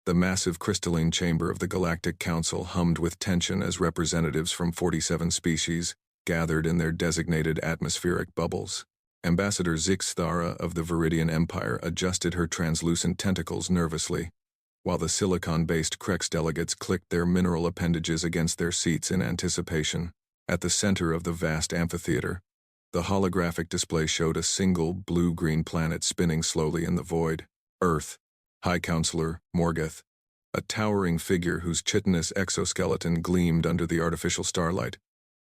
The massive crystalline chamber of the Galactic Council hummed with tension as representatives from 47 species gathered in their designated atmospheric bubbles. Ambassador Zixthara of the Viridian Empire adjusted her translucent tentacles nervously, while the silicon-based Krex delegates clicked their mineral appendages against their seats in anticipation. At the center of the vast amphitheater, the holographic display showed a single blue-green planet spinning slowly in the void. Earth. High Counselor Morgoth, a towering figure whose chitinous exoskeleton gleamed under the artificial starlight,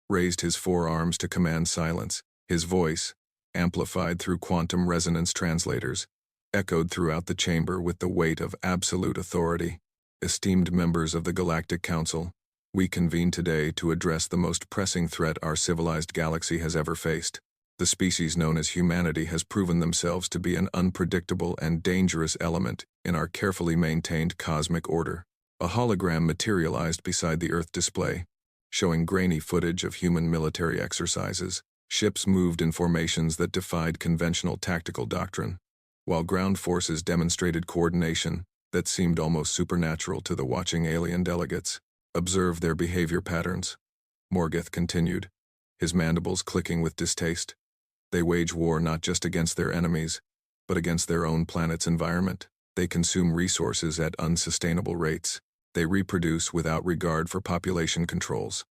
raised his forearms to command silence. His voice, amplified through quantum resonance translators, echoed throughout the chamber with the weight of absolute authority. Esteemed members of the Galactic Council, we convene today to address the most pressing threat our civilized galaxy has ever faced. The species known as humanity has proven themselves to be an unpredictable and dangerous element in our carefully maintained cosmic order. A hologram materialized beside the Earth display, showing grainy footage of human military exercises. Ships moved in formations that defied conventional tactical doctrine, while ground forces demonstrated coordination that seemed almost supernatural to the watching alien delegates. Observe their behavior patterns, Morgoth continued, his mandibles clicking with distaste. They wage war not just against their enemies, but against their own planet's environment. They consume resources at unsustainable rates. They reproduce without regard for population controls.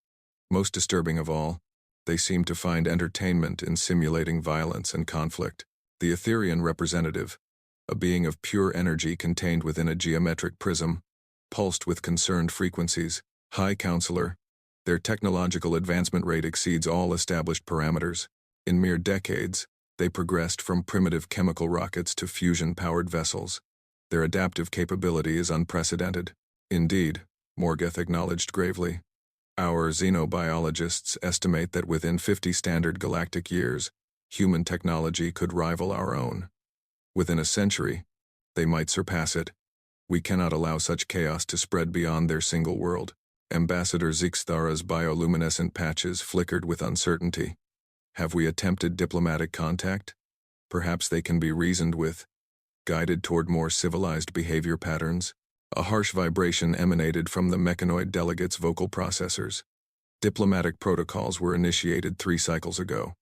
Most disturbing of all, they seem to find entertainment in simulating violence and conflict. The Etherian representative, a being of pure energy contained within a geometric prism, pulsed with concerned frequencies. High Counselor, their technological advancement rate exceeds all established parameters. In mere decades, they progressed from primitive chemical rockets to fusion-powered vessels. Their adaptive capability is unprecedented. Indeed, Morgoth acknowledged gravely. Our xenobiologists estimate that within 50 standard galactic years, human technology could rival our own. Within a century, they might surpass it. We cannot allow such chaos to spread beyond their single world. Ambassador Zixthara's bioluminescent patches flickered with uncertainty. Have we attempted diplomatic contact? Perhaps they can be reasoned with, guided toward more civilized behavior patterns. A harsh vibration emanated from the mechanoid delegates' vocal processors. Diplomatic protocols were initiated 3 cycles ago.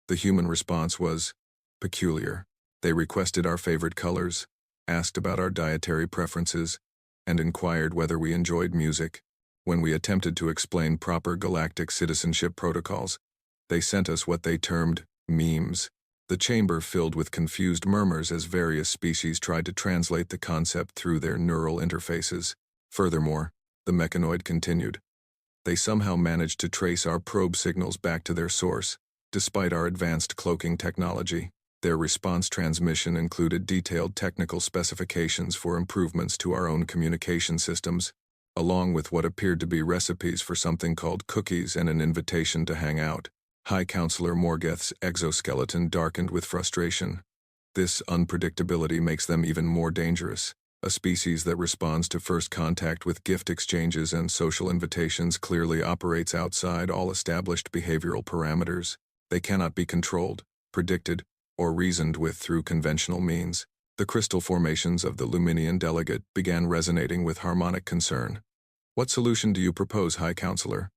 The human response was peculiar. They requested our favorite colors, asked about our dietary preferences, and inquired whether we enjoyed music. When we attempted to explain proper galactic citizenship protocols, they sent us what they termed memes. The chamber filled with confused murmurs as various species tried to translate the concept through their neural interfaces. Furthermore, the mechanoid continued. They somehow managed to trace our probe signals back to their source, despite our advanced cloaking technology. Their response transmission included detailed technical specifications for improvements to our own communication systems, along with what appeared to be recipes for something called cookies and an invitation to hang out. High Counselor Morgoth's exoskeleton darkened with frustration. This unpredictability makes them even more dangerous. A species that responds to first contact with gift exchanges and social invitations clearly operates outside all established behavioral parameters. They cannot be controlled, predicted, or reasoned with through conventional means. The crystal formations of the Luminian delegate began resonating with harmonic concern. What solution do you propose, High Counselor?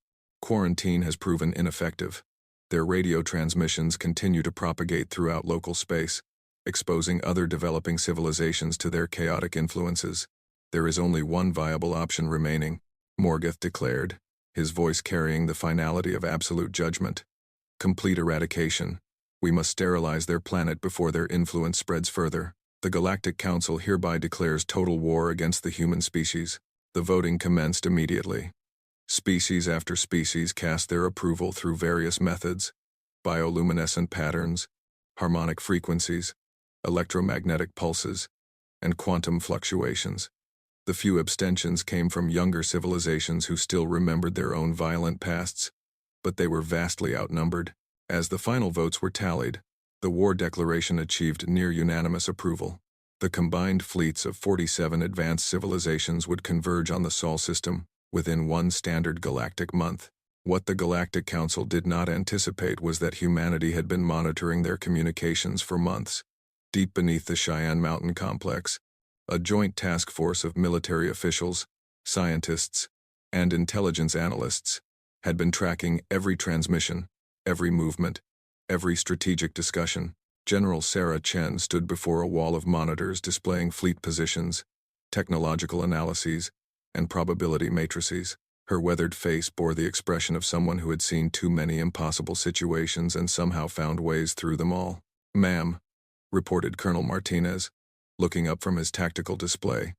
Quarantine has proven ineffective. Their radio transmissions continue to propagate throughout local space, exposing other developing civilizations to their chaotic influences. There is only one viable option remaining, Morgoth declared, his voice carrying the finality of absolute judgment. Complete eradication. We must sterilize their planet before their influence spreads further. The Galactic Council hereby declares total war against the human species. The voting commenced immediately. Species after species cast their approval through various methods: bioluminescent patterns, harmonic frequencies, electromagnetic pulses, and quantum fluctuations. The few abstentions came from younger civilizations who still remembered their own violent pasts, but they were vastly outnumbered. As the final votes were tallied, the war declaration achieved near unanimous approval. The combined fleets of 47 advanced civilizations would converge on the Sol system within one standard galactic month. What the Galactic Council did not anticipate was that humanity had been monitoring their communications for months. Deep beneath the Cheyenne Mountain complex, A joint task force of military officials, scientists, and intelligence analysts had been tracking every transmission, every movement, every strategic discussion. General Sarah Chen stood before a wall of monitors displaying fleet positions, technological analyses, and probability matrices. Her weathered face bore the expression of someone who had seen too many impossible situations and somehow found ways through them all. "Ma'am," reported Colonel Martinez, looking up from his tactical display,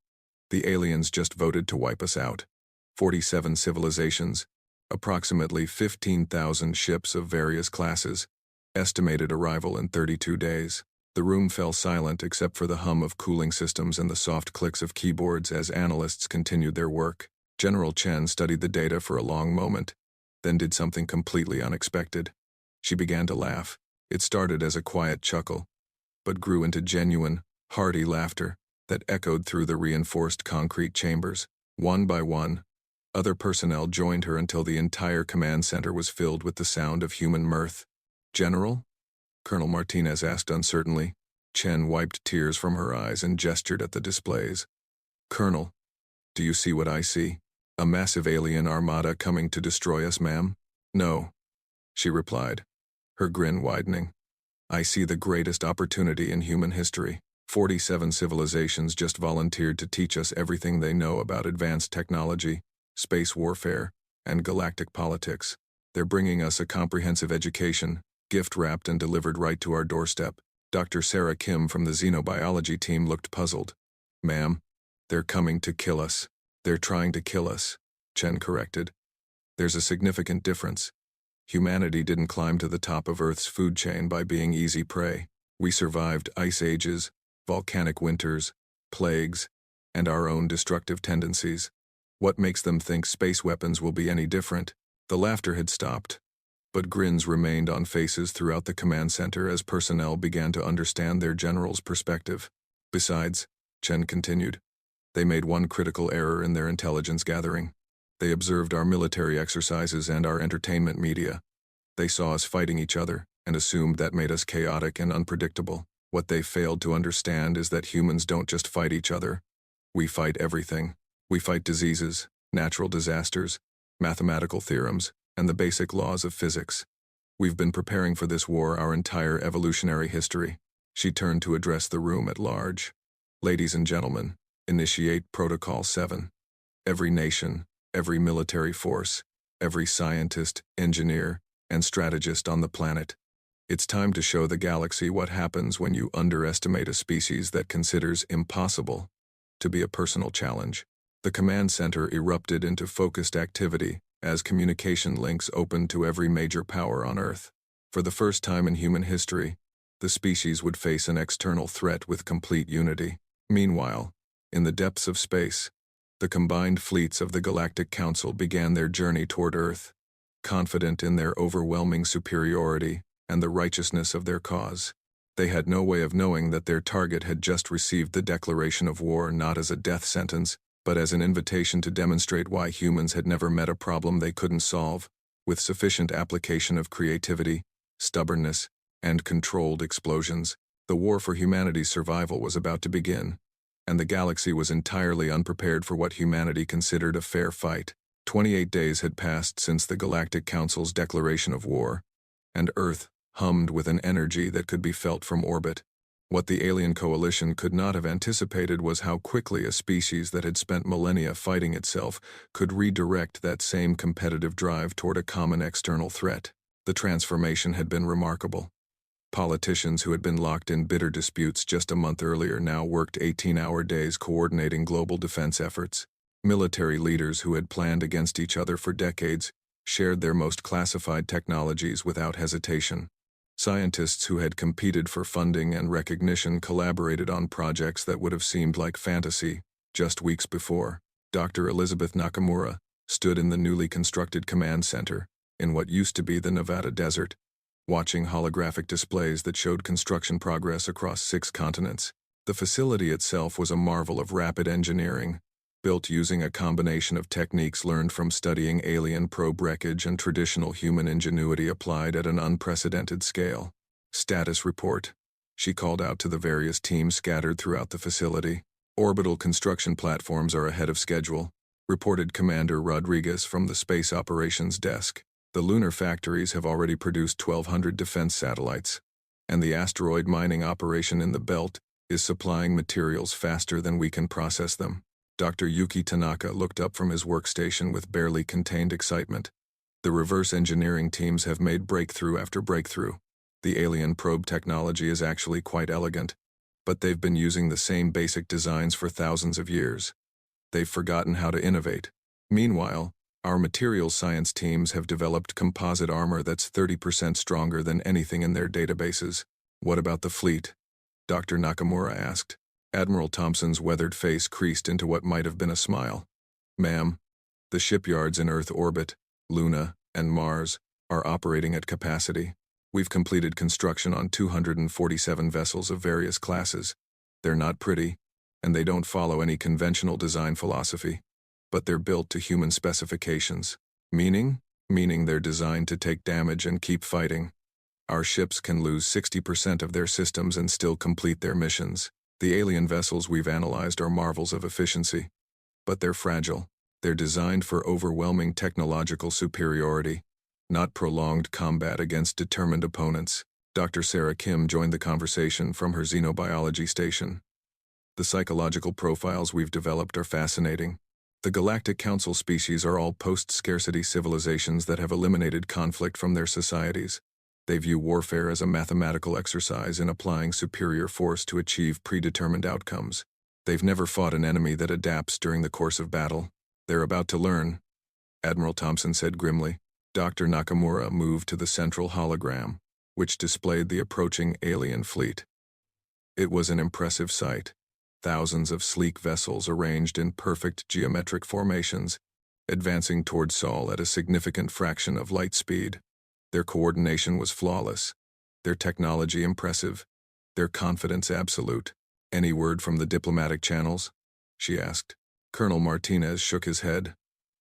"the aliens just voted to wipe us out. 47 civilizations, approximately 15,000 ships of various classes, estimated arrival in 32 days. The room fell silent except for the hum of cooling systems and the soft clicks of keyboards as analysts continued their work. General Chen studied the data for a long moment, then did something completely unexpected. She began to laugh. It started as a quiet chuckle, but grew into genuine, hearty laughter that echoed through the reinforced concrete chambers. One by one, other personnel joined her until the entire command center was filled with the sound of human mirth. "General?" Colonel Martinez asked uncertainly. Chen wiped tears from her eyes and gestured at the displays. "Colonel, do you see what I see? A massive alien armada coming to destroy us, ma'am?" "No," she replied, her grin widening. "I see the greatest opportunity in human history. 47 civilizations just volunteered to teach us everything they know about advanced technology, space warfare, and galactic politics. They're bringing us a comprehensive education, gift-wrapped and delivered right to our doorstep." Dr. Sarah Kim from the xenobiology team looked puzzled. "Ma'am, they're coming to kill us." "They're trying to kill us," Chen corrected. "There's a significant difference. Humanity didn't climb to the top of Earth's food chain by being easy prey. We survived ice ages, volcanic winters, plagues, and our own destructive tendencies. What makes them think space weapons will be any different?" The laughter had stopped, but grins remained on faces throughout the command center as personnel began to understand their general's perspective. "Besides," Chen continued, "they made one critical error in their intelligence gathering. They observed our military exercises and our entertainment media. They saw us fighting each other and assumed that made us chaotic and unpredictable. What they failed to understand is that humans don't just fight each other. We fight everything. We fight diseases, natural disasters, mathematical theorems, and the basic laws of physics. We've been preparing for this war our entire evolutionary history." She turned to address the room at large. "Ladies and gentlemen, initiate Protocol 7. Every nation, every military force, every scientist, engineer, and strategist on the planet. It's time to show the galaxy what happens when you underestimate a species that considers impossible to be a personal challenge." The command center erupted into focused activity as communication links opened to every major power on Earth. For the first time in human history, the species would face an external threat with complete unity. Meanwhile, in the depths of space, the combined fleets of the Galactic Council began their journey toward Earth, confident in their overwhelming superiority and the righteousness of their cause. They had no way of knowing that their target had just received the declaration of war not as a death sentence, but as an invitation to demonstrate why humans had never met a problem they couldn't solve, with sufficient application of creativity, stubbornness, and controlled explosions. The war for humanity's survival was about to begin, and the galaxy was entirely unprepared for what humanity considered a fair fight. 28 days had passed since the Galactic Council's declaration of war, and Earth hummed with an energy that could be felt from orbit. What the alien coalition could not have anticipated was how quickly a species that had spent millennia fighting itself could redirect that same competitive drive toward a common external threat. The transformation had been remarkable. Politicians who had been locked in bitter disputes just a month earlier now worked 18-hour days coordinating global defense efforts. Military leaders who had planned against each other for decades shared their most classified technologies without hesitation. Scientists who had competed for funding and recognition collaborated on projects that would have seemed like fantasy just weeks before. Dr. Elizabeth Nakamura stood in the newly constructed command center in what used to be the Nevada desert, watching holographic displays that showed construction progress across 6 continents. The facility itself was a marvel of rapid engineering, built using a combination of techniques learned from studying alien probe wreckage and traditional human ingenuity applied at an unprecedented scale. "Status report," she called out to the various teams scattered throughout the facility. Orbital construction platforms are ahead of schedule, reported Commander Rodriguez from the Space Operations Desk. The lunar factories have already produced 1,200 defense satellites, and the asteroid mining operation in the belt is supplying materials faster than we can process them. Dr. Yuki Tanaka looked up from his workstation with barely contained excitement. The reverse engineering teams have made breakthrough after breakthrough. The alien probe technology is actually quite elegant, but they've been using the same basic designs for thousands of years. They've forgotten how to innovate. Meanwhile, our materials science teams have developed composite armor that's 30% stronger than anything in their databases. What about the fleet? Dr. Nakamura asked. Admiral Thompson's weathered face creased into what might have been a smile. Ma'am, the shipyards in Earth orbit, Luna, and Mars are operating at capacity. We've completed construction on 247 vessels of various classes. They're not pretty, and they don't follow any conventional design philosophy, but they're built to human specifications. Meaning they're designed to take damage and keep fighting. Our ships can lose 60% of their systems and still complete their missions. The alien vessels we've analyzed are marvels of efficiency, but they're fragile. They're designed for overwhelming technological superiority, not prolonged combat against determined opponents. Dr. Sarah Kim joined the conversation from her xenobiology station. The psychological profiles we've developed are fascinating. The Galactic Council species are all post-scarcity civilizations that have eliminated conflict from their societies. They view warfare as a mathematical exercise in applying superior force to achieve predetermined outcomes. They've never fought an enemy that adapts during the course of battle. They're about to learn, Admiral Thompson said grimly. Dr. Nakamura moved to the central hologram, which displayed the approaching alien fleet. It was an impressive sight. Thousands of sleek vessels arranged in perfect geometric formations, advancing toward Sol at a significant fraction of light speed. Their coordination was flawless, their technology impressive, their confidence absolute. Any word from the diplomatic channels? She asked. Colonel Martinez shook his head.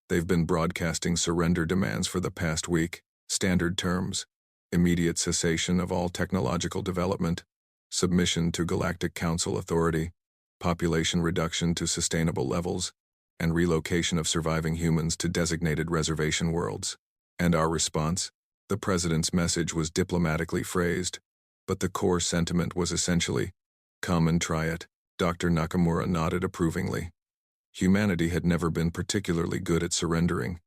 They've been broadcasting surrender demands for the past week. Standard terms: immediate cessation of all technological development, submission to Galactic Council authority, population reduction to sustainable levels, and relocation of surviving humans to designated reservation worlds. And our response? The President's message was diplomatically phrased, but the core sentiment was essentially, "Come and try it." Dr. Nakamura nodded approvingly. Humanity had never been particularly good at surrendering,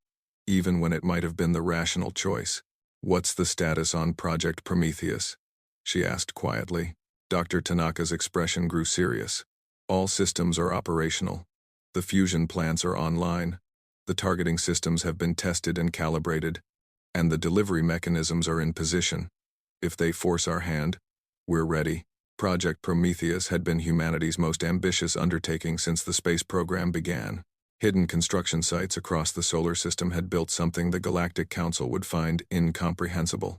even when it might have been the rational choice. "What's the status on Project Prometheus?" she asked quietly. Dr. Tanaka's expression grew serious. All systems are operational. The fusion plants are online. The targeting systems have been tested and calibrated, and the delivery mechanisms are in position. If they force our hand, we're ready. Project Prometheus had been humanity's most ambitious undertaking since the space program began. Hidden construction sites across the solar system had built something the Galactic Council would find incomprehensible.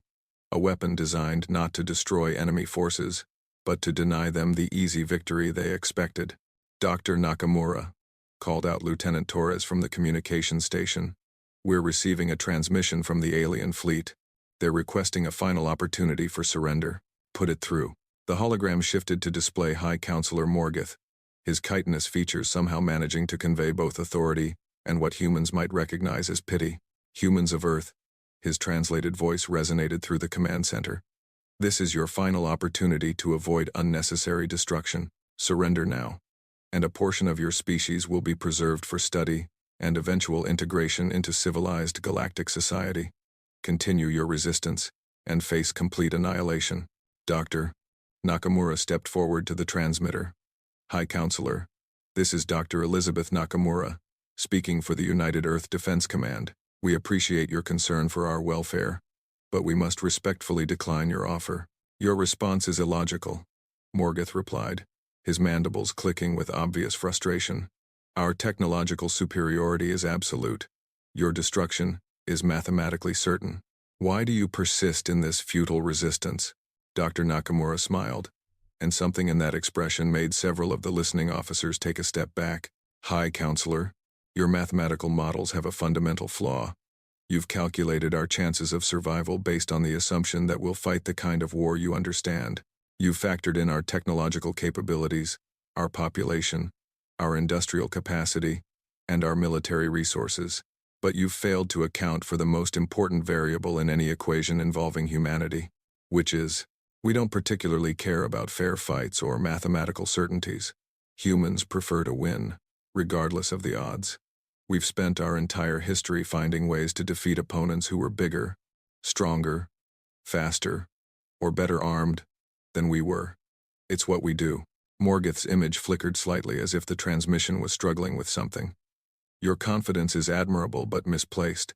A weapon designed not to destroy enemy forces, but to deny them the easy victory they expected. "Dr. Nakamura," called out Lieutenant Torres from the communications station. "We're receiving a transmission from the alien fleet. They're requesting a final opportunity for surrender. Put it through." The hologram shifted to display High Counselor Morgoth, his chitinous features somehow managing to convey both authority and what humans might recognize as pity. "Humans of Earth," his translated voice resonated through the command center. "This is your final opportunity to avoid unnecessary destruction. Surrender now, and a portion of your species will be preserved for study and eventual integration into civilized galactic society. Continue your resistance and face complete annihilation." "Dr." Nakamura stepped forward to the transmitter. "High Counselor, this is Dr. Elizabeth Nakamura, speaking for the United Earth Defense Command. We appreciate your concern for our welfare, but we must respectfully decline your offer." "Your response is illogical," Morgoth replied, his mandibles clicking with obvious frustration. "Our technological superiority is absolute. Your destruction is mathematically certain. Why do you persist in this futile resistance?" Dr. Nakamura smiled, and something in that expression made several of the listening officers take a step back. "High Counselor, your mathematical models have a fundamental flaw. You've calculated our chances of survival based on the assumption that we'll fight the kind of war you understand. You've factored in our technological capabilities, our population, our industrial capacity, and our military resources. But you've failed to account for the most important variable in any equation involving humanity, which is, we don't particularly care about fair fights or mathematical certainties. Humans prefer to win, regardless of the odds. We've spent our entire history finding ways to defeat opponents who were bigger, stronger, faster, or better armed than we were. It's what we do. Morgoth's image flickered slightly as if the transmission was struggling with something. Your confidence is admirable but misplaced.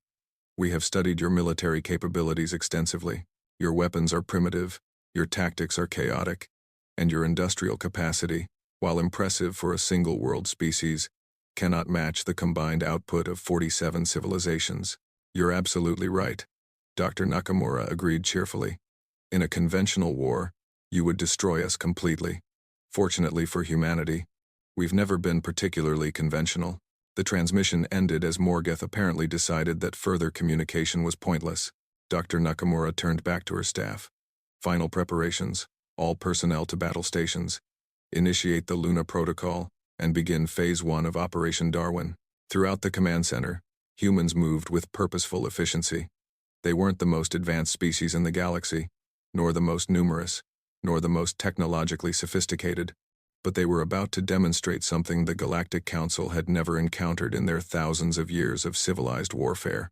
We have studied your military capabilities extensively. Your weapons are primitive, your tactics are chaotic, and your industrial capacity, while impressive for a single world species, cannot match the combined output of 47 civilizations. You're absolutely right. Dr. Nakamura agreed cheerfully. In a conventional war, you would destroy us completely. Fortunately for humanity, we've never been particularly conventional. The transmission ended as Morgoth apparently decided that further communication was pointless. Dr. Nakamura turned back to her staff. Final preparations, all personnel to battle stations. Initiate the Luna Protocol, and begin Phase 1 of Operation Darwin. Throughout the command center, humans moved with purposeful efficiency. They weren't the most advanced species in the galaxy, nor the most numerous, nor the most technologically sophisticated, but they were about to demonstrate something the Galactic Council had never encountered in their thousands of years of civilized warfare.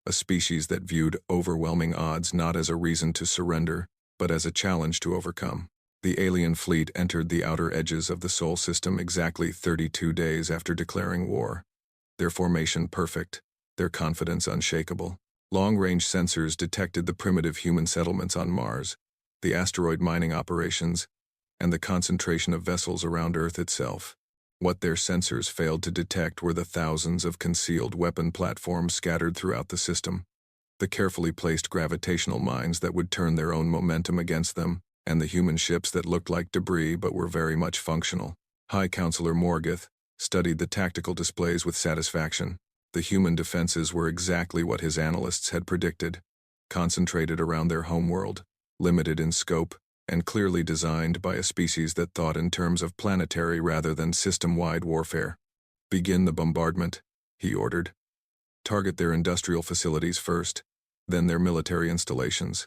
A species that viewed overwhelming odds not as a reason to surrender, but as a challenge to overcome. The alien fleet entered the outer edges of the Sol system exactly 32 days after declaring war. Their formation perfect, their confidence unshakable. Long-range sensors detected the primitive human settlements on Mars, the asteroid mining operations, and the concentration of vessels around Earth itself. What their sensors failed to detect were the thousands of concealed weapon platforms scattered throughout the system, the carefully placed gravitational mines that would turn their own momentum against them, and the human ships that looked like debris but were very much functional. High Counselor Morgoth studied the tactical displays with satisfaction. The human defenses were exactly what his analysts had predicted, concentrated around their homeworld, limited in scope, and clearly designed by a species that thought in terms of planetary rather than system-wide warfare. Begin the bombardment, he ordered. Target their industrial facilities first, then their military installations.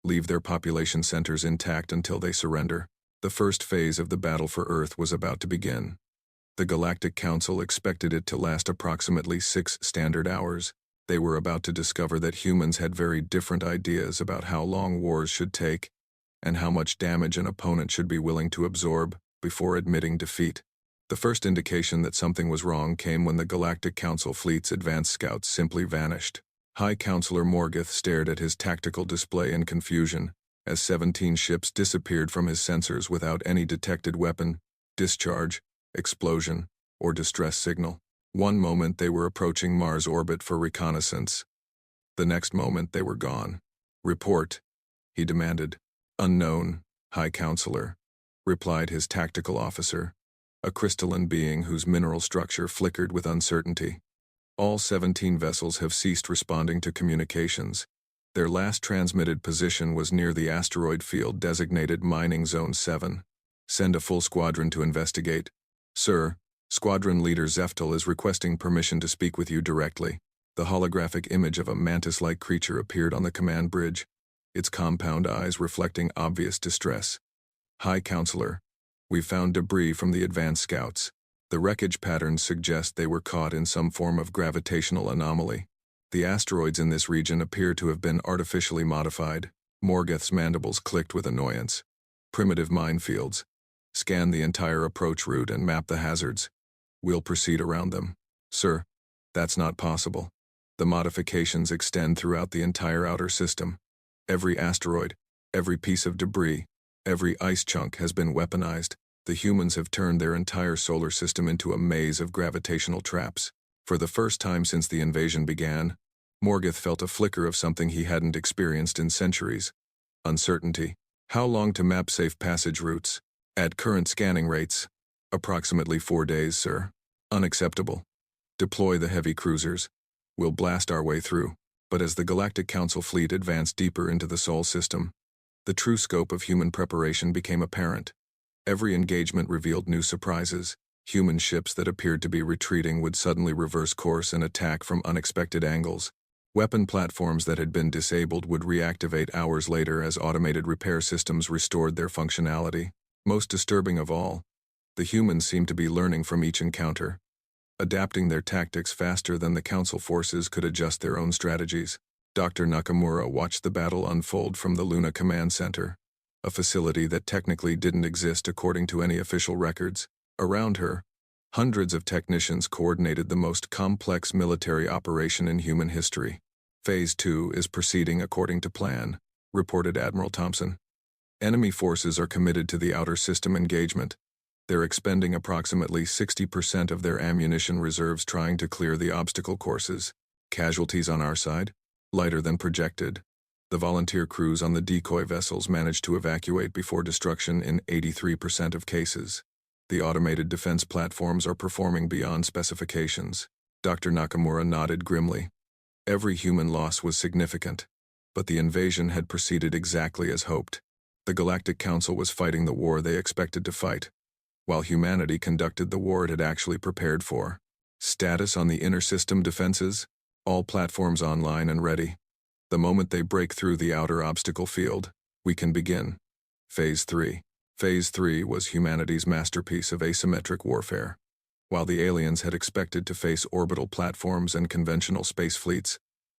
Leave their population centers intact until they surrender. The first phase of the battle for Earth was about to begin. The Galactic Council expected it to last approximately 6 standard hours. They were about to discover that humans had very different ideas about how long wars should take, and how much damage an opponent should be willing to absorb before admitting defeat. The first indication that something was wrong came when the Galactic Council fleet's advanced scouts simply vanished. High Counselor Morgoth stared at his tactical display in confusion, as 17 ships disappeared from his sensors without any detected weapon, discharge, explosion, or distress signal. One moment they were approaching Mars orbit for reconnaissance. The next moment they were gone. Report, he demanded. Unknown, High Counselor, replied his tactical officer, a crystalline being whose mineral structure flickered with uncertainty. All 17 vessels have ceased responding to communications. Their last transmitted position was near the asteroid field designated Mining Zone 7. Send a full squadron to investigate. Sir, Squadron Leader Zeftel is requesting permission to speak with you directly. The holographic image of a mantis-like creature appeared on the command bridge, its compound eyes reflecting obvious distress. High Counselor, we found debris from the advanced scouts. The wreckage patterns suggest they were caught in some form of gravitational anomaly. The asteroids in this region appear to have been artificially modified. Morgoth's mandibles clicked with annoyance. Primitive minefields. Scan the entire approach route and map the hazards. We'll proceed around them. Sir, that's not possible. The modifications extend throughout the entire outer system. Every asteroid, every piece of debris, every ice chunk has been weaponized. The humans have turned their entire solar system into a maze of gravitational traps. For the first time since the invasion began, Morgoth felt a flicker of something he hadn't experienced in centuries. Uncertainty. How long to map safe passage routes? At current scanning rates, approximately 4 days, sir. Unacceptable. Deploy the heavy cruisers. We'll blast our way through. But as the Galactic Council fleet advanced deeper into the Sol system, the true scope of human preparation became apparent. Every engagement revealed new surprises. Human ships that appeared to be retreating would suddenly reverse course and attack from unexpected angles. Weapon platforms that had been disabled would reactivate hours later as automated repair systems restored their functionality. Most disturbing of all, the humans seemed to be learning from each encounter, adapting their tactics faster than the Council forces could adjust their own strategies. Dr. Nakamura watched the battle unfold from the Luna Command Center, a facility that technically didn't exist according to any official records. Around her, hundreds of technicians coordinated the most complex military operation in human history. Phase 2 is proceeding according to plan, reported Admiral Thompson. Enemy forces are committed to the outer system engagement. They're expending approximately 60% of their ammunition reserves trying to clear the obstacle courses. Casualties on our side? Lighter than projected. The volunteer crews on the decoy vessels managed to evacuate before destruction in 83% of cases. The automated defense platforms are performing beyond specifications. Dr. Nakamura nodded grimly. Every human loss was significant, but the invasion had proceeded exactly as hoped. The Galactic Council was fighting the war they expected to fight, while humanity conducted the war it had actually prepared for. Status on the inner system defenses? All platforms online and ready. The moment they break through the outer obstacle field, we can begin. Phase 3. Phase 3 was humanity's masterpiece of asymmetric warfare. While the aliens had expected to face orbital platforms and conventional space fleets,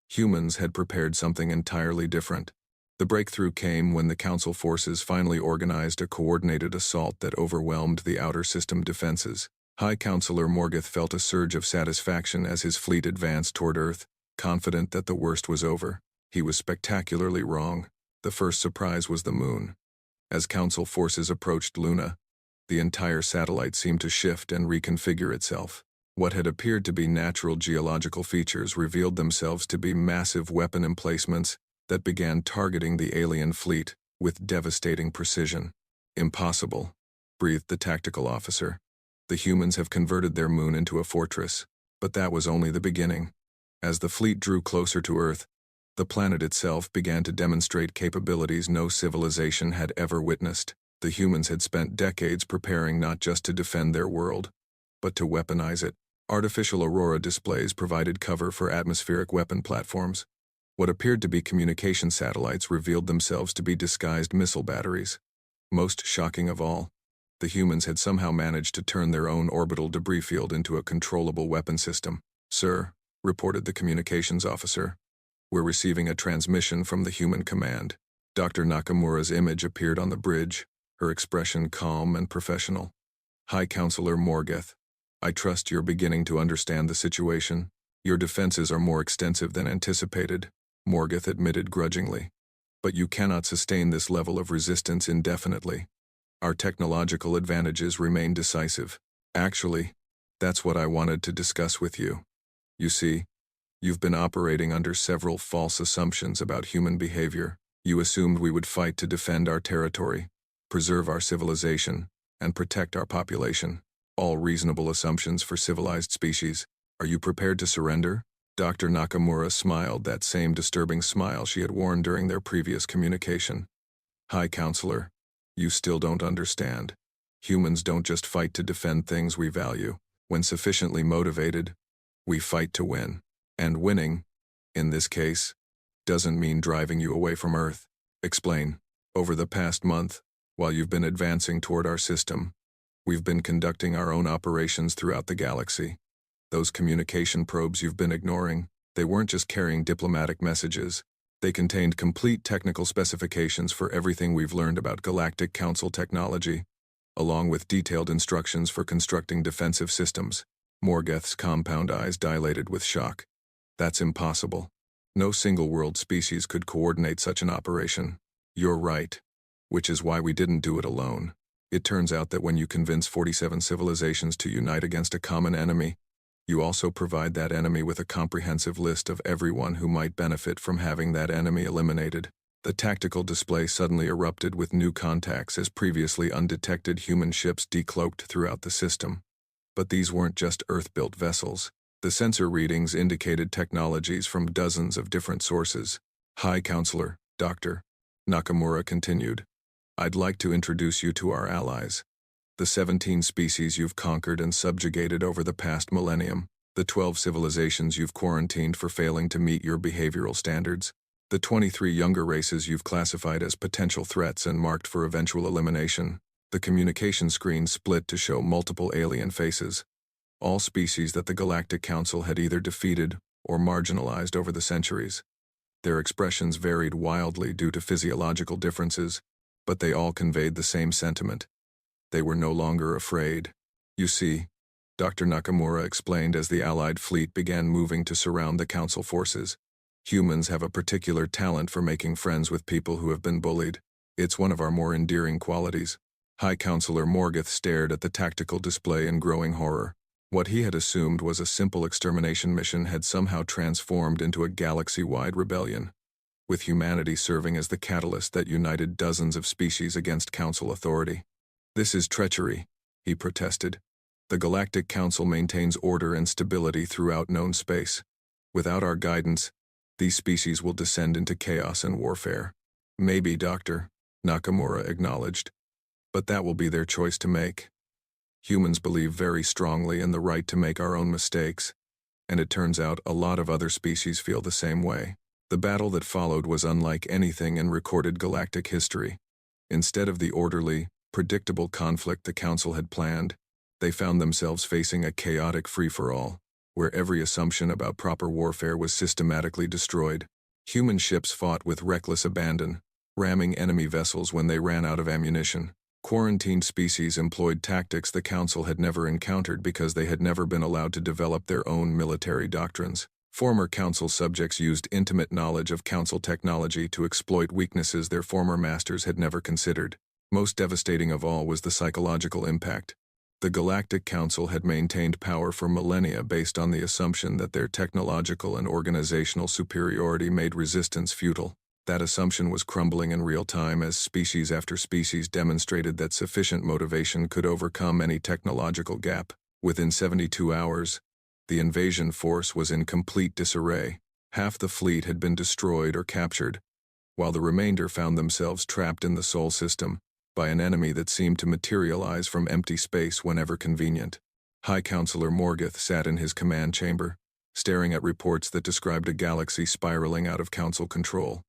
humans had prepared something entirely different. The breakthrough came when the Council forces finally organized a coordinated assault that overwhelmed the outer system defenses. High Counselor Morgoth felt a surge of satisfaction as his fleet advanced toward Earth, confident that the worst was over. He was spectacularly wrong. The first surprise was the moon. As Council forces approached Luna, the entire satellite seemed to shift and reconfigure itself. What had appeared to be natural geological features revealed themselves to be massive weapon emplacements that began targeting the alien fleet with devastating precision. Impossible, breathed the tactical officer. The humans have converted their moon into a fortress, but that was only the beginning. As the fleet drew closer to Earth, the planet itself began to demonstrate capabilities no civilization had ever witnessed. The humans had spent decades preparing not just to defend their world, but to weaponize it. Artificial aurora displays provided cover for atmospheric weapon platforms. What appeared to be communication satellites revealed themselves to be disguised missile batteries. Most shocking of all, the humans had somehow managed to turn their own orbital debris field into a controllable weapon system. "Sir," reported the communications officer, "we're receiving a transmission from the human command." Dr. Nakamura's image appeared on the bridge, her expression calm and professional. "High Counselor Morgoth, I trust you're beginning to understand the situation. Your defenses are more extensive than anticipated," Morgoth admitted grudgingly. "But you cannot sustain this level of resistance indefinitely. Our technological advantages remain decisive. Actually, that's what I wanted to discuss with you. You see, you've been operating under several false assumptions about human behavior. You assumed we would fight to defend our territory, preserve our civilization, and protect our population. All reasonable assumptions for civilized species. Are you prepared to surrender?" Dr. Nakamura smiled, that same disturbing smile she had worn during their previous communication. "High Counselor, you still don't understand. Humans don't just fight to defend things we value. When sufficiently motivated, we fight to win. And winning, in this case, doesn't mean driving you away from Earth." "Explain." "Over the past month, while you've been advancing toward our system, we've been conducting our own operations throughout the galaxy. Those communication probes you've been ignoring, they weren't just carrying diplomatic messages. They contained complete technical specifications for everything we've learned about Galactic Council technology, along with detailed instructions for constructing defensive systems." Morgoth's compound eyes dilated with shock. "That's impossible. No single world species could coordinate such an operation." "You're right, which is why we didn't do it alone. It turns out that when you convince 47 civilizations to unite against a common enemy, you also provide that enemy with a comprehensive list of everyone who might benefit from having that enemy eliminated." The tactical display suddenly erupted with new contacts as previously undetected human ships decloaked throughout the system. But these weren't just Earth-built vessels. The sensor readings indicated technologies from dozens of different sources. "High Counselor, Dr. Nakamura continued, I'd like to introduce you to our allies. The 17 species you've conquered and subjugated over the past millennium. The 12 civilizations you've quarantined for failing to meet your behavioral standards. The 23 younger races you've classified as potential threats and marked for eventual elimination. The communication screen split to show multiple alien faces. All species that the Galactic Council had either defeated or marginalized over the centuries. Their expressions varied wildly due to physiological differences, but they all conveyed the same sentiment. They were no longer afraid. You see, Dr. Nakamura explained as the Allied fleet began moving to surround the Council forces. Humans have a particular talent for making friends with people who have been bullied. It's one of our more endearing qualities. High Counselor Morgoth stared at the tactical display in growing horror. What he had assumed was a simple extermination mission had somehow transformed into a galaxy-wide rebellion, with humanity serving as the catalyst that united dozens of species against Council authority. This is treachery, he protested. The Galactic Council maintains order and stability throughout known space. Without our guidance, these species will descend into chaos and warfare. Maybe, Doctor, Nakamura acknowledged. But that will be their choice to make. Humans believe very strongly in the right to make our own mistakes, and it turns out a lot of other species feel the same way. The battle that followed was unlike anything in recorded galactic history. Instead of the orderly, predictable conflict the Council had planned, they found themselves facing a chaotic free-for-all, where every assumption about proper warfare was systematically destroyed. Human ships fought with reckless abandon, ramming enemy vessels when they ran out of ammunition. Quarantined species employed tactics the Council had never encountered because they had never been allowed to develop their own military doctrines. Former Council subjects used intimate knowledge of Council technology to exploit weaknesses their former masters had never considered. Most devastating of all was the psychological impact. The Galactic Council had maintained power for millennia based on the assumption that their technological and organizational superiority made resistance futile. That assumption was crumbling in real time as species after species demonstrated that sufficient motivation could overcome any technological gap. Within 72 hours, the invasion force was in complete disarray. Half the fleet had been destroyed or captured, while the remainder found themselves trapped in the Sol system by an enemy that seemed to materialize from empty space whenever convenient. High Counselor Morgoth sat in his command chamber, staring at reports that described a galaxy spiraling out of Council control.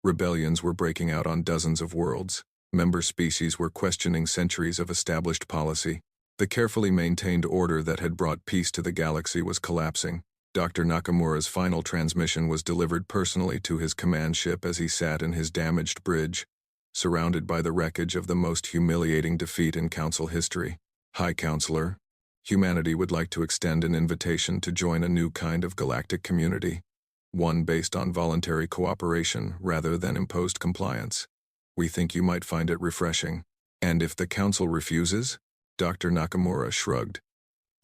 Rebellions were breaking out on dozens of worlds. Member species were questioning centuries of established policy. The carefully maintained order that had brought peace to the galaxy was collapsing. Dr. Nakamura's final transmission was delivered personally to his command ship as he sat in his damaged bridge, surrounded by the wreckage of the most humiliating defeat in Council history. High Counselor, humanity would like to extend an invitation to join a new kind of galactic community, one based on voluntary cooperation rather than imposed compliance. We think you might find it refreshing. And if the Council refuses? Dr. Nakamura shrugged.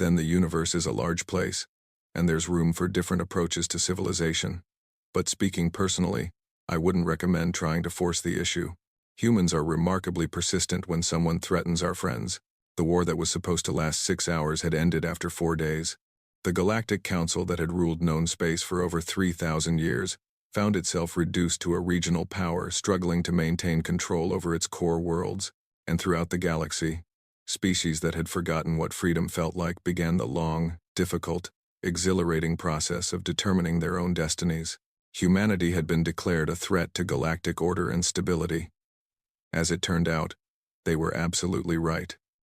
Then the universe is a large place, and there's room for different approaches to civilization. But speaking personally, I wouldn't recommend trying to force the issue. Humans are remarkably persistent when someone threatens our friends. The war that was supposed to last 6 hours had ended after 4 days. The Galactic Council that had ruled known space for over 3,000 years found itself reduced to a regional power struggling to maintain control over its core worlds. And throughout the galaxy, species that had forgotten what freedom felt like began the long, difficult, exhilarating process of determining their own destinies. Humanity had been declared a threat to galactic order and stability. As it turned out, they were absolutely right.